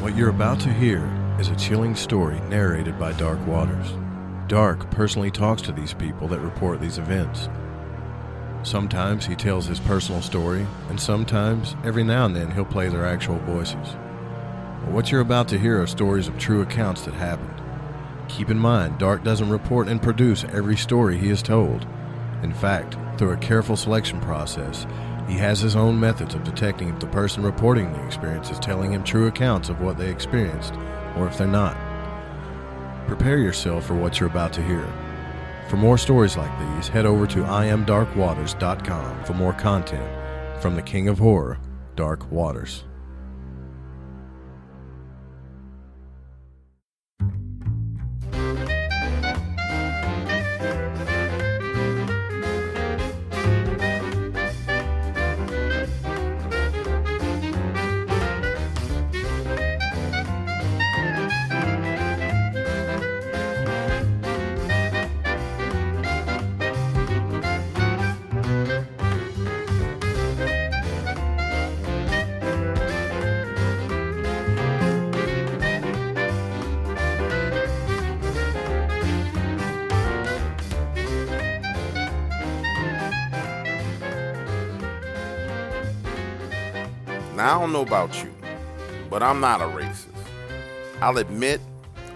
What you're about to hear is a chilling story narrated by Dark Waters. Dark personally talks to these people that report these events. Sometimes he tells his personal story, and sometimes, every now and then, he'll play their actual voices. But what you're about to hear are stories of true accounts that happened. Keep in mind, Dark doesn't report and produce every story he is told. In fact, through a careful selection process, he has his own methods of detecting if the person reporting the experience is telling him true accounts of what they experienced, or if they're not. Prepare yourself for what you're about to hear. For more stories like these, head over to IamDarkWaters.com for more content from the King of Horror, Dark Waters. Now, I don't know about you, but I'm not a racist. I'll admit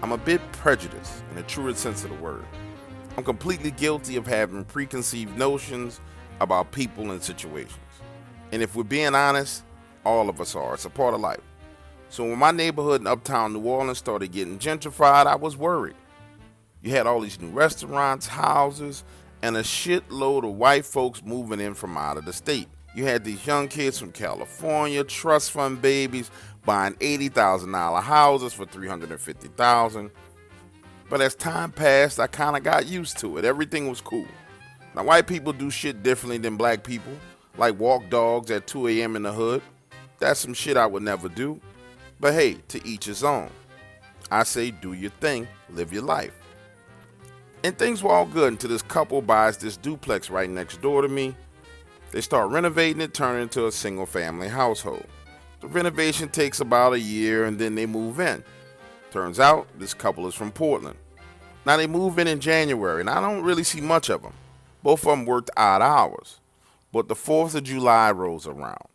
I'm a bit prejudiced in the truest sense of the word. I'm completely guilty of having preconceived notions about people and situations. And if we're being honest, all of us are. It's a part of life. So when my neighborhood in uptown New Orleans started getting gentrified, I was worried. You had all these new restaurants, houses, and a shitload of white folks moving in from out of the state. You had these young kids from California, trust fund babies, buying $80,000 houses for $350,000. But as time passed, I kind of got used to it. Everything was cool. Now, white people do shit differently than black people, like walk dogs at 2 a.m. in the hood. That's some shit I would never do. But hey, to each his own. I say do your thing, live your life. And things were all good until this couple buys this duplex right next door to me. They start renovating it, turning it into a single family household. The renovation takes about a year and then they move in. Turns out this couple is from Portland. Now they move in January and I don't really see much of them. Both of them worked odd hours. But the 4th of July rolls around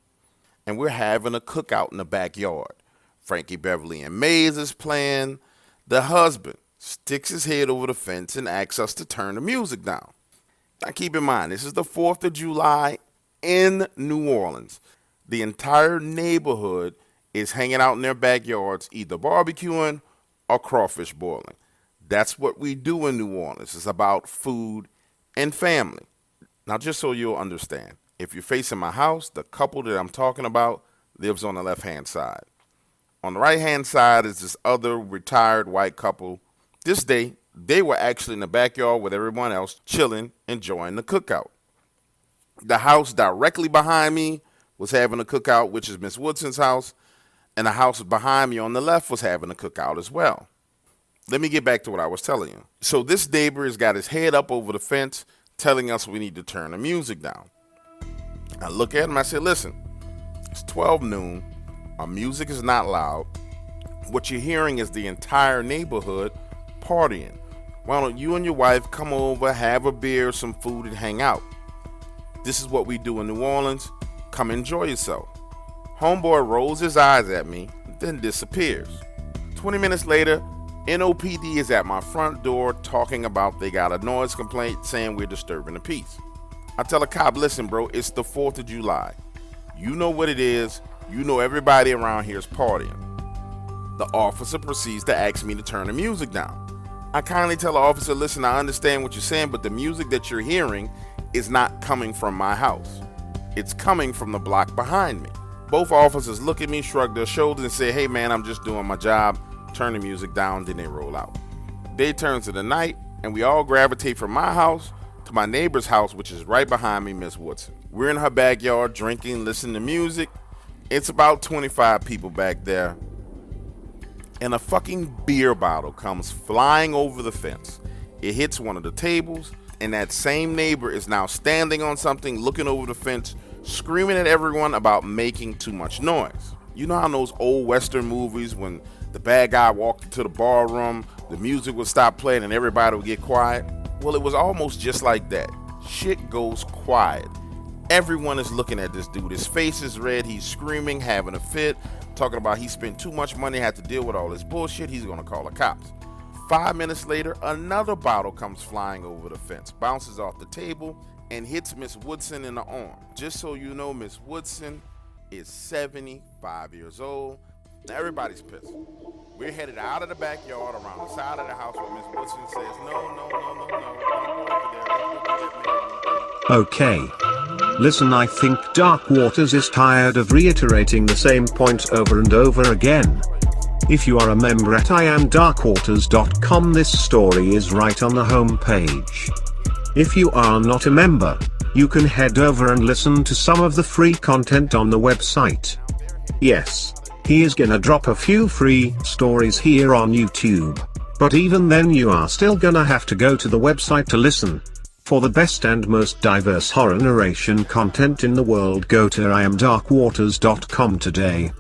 and we're having a cookout in the backyard. Frankie Beverly and Mays is playing. The husband sticks his head over the fence and asks us to turn the music down. Now keep in mind, this is the 4th of July in New Orleans. The entire neighborhood is hanging out in their backyards, either barbecuing or crawfish boiling. That's what we do in New Orleans. It's about food and family. Now just so you'll understand, if you're facing my house, the couple that I'm talking about lives on the left-hand side. On the right-hand side is this other retired white couple. This day, they were actually in the backyard with everyone else, chilling, enjoying the cookout. The house directly behind me was having a cookout, which is Miss Woodson's house, and the house behind me on the left was having a cookout as well. Let me get back to what I was telling you. So this neighbor has got his head up over the fence, telling us we need to turn the music down. I look at him, I say, listen, it's 12 noon, our music is not loud. What you're hearing is the entire neighborhood partying. Why don't you and your wife come over, have a beer, some food, and hang out? This is what we do in New Orleans. Come enjoy yourself. Homeboy rolls his eyes at me, then disappears. 20 minutes later, NOPD is at my front door talking about they got a noise complaint saying we're disturbing the peace. I tell a cop, listen, bro, it's the 4th of July. You know what it is. You know everybody around here is partying. The officer proceeds to ask me to turn the music down. I kindly tell the officer, listen, I understand what you're saying, but the music that you're hearing is not coming from my house. It's coming from the block behind me. Both officers look at me, shrug their shoulders, and say, hey man, I'm just doing my job. Turn the music down, then they roll out. Day turns to the night, and we all gravitate from my house to my neighbor's house, which is right behind me, Miss Woodson. We're in her backyard drinking, listening to music. It's about 25 people back there. And a fucking beer bottle comes flying over the fence. It hits one of the tables, and that same neighbor is now standing on something, looking over the fence, screaming at everyone about making too much noise. You know how in those old Western movies when the bad guy walked into the bar room, the music would stop playing and everybody would get quiet? Well, it was almost just like that. Shit goes quiet. Everyone is looking at this dude. His face is red. He's screaming, having a fit, talking about he spent too much money, had to deal with all this bullshit. He's going to call the cops. 5 minutes later, another bottle comes flying over the fence, bounces off the table, and hits Miss Woodson in the arm. Just so you know, Miss Woodson is 75 years old. Now everybody's pissed. We're headed out of the backyard around the side of the house where Miss Woodson says, no, don't go over there. Don't do that, man. Okay. Listen, I think Dark Waters is tired of reiterating the same point over and over again. If you are a member at iamdarkwaters.com, this story is right on the home page. If you are not a member, you can head over and listen to some of the free content on the website. Yes, he is gonna drop a few free stories here on YouTube, but even then you are still gonna have to go to the website to listen. For the best and most diverse horror narration content in the world, go to iamdarkwaters.com today.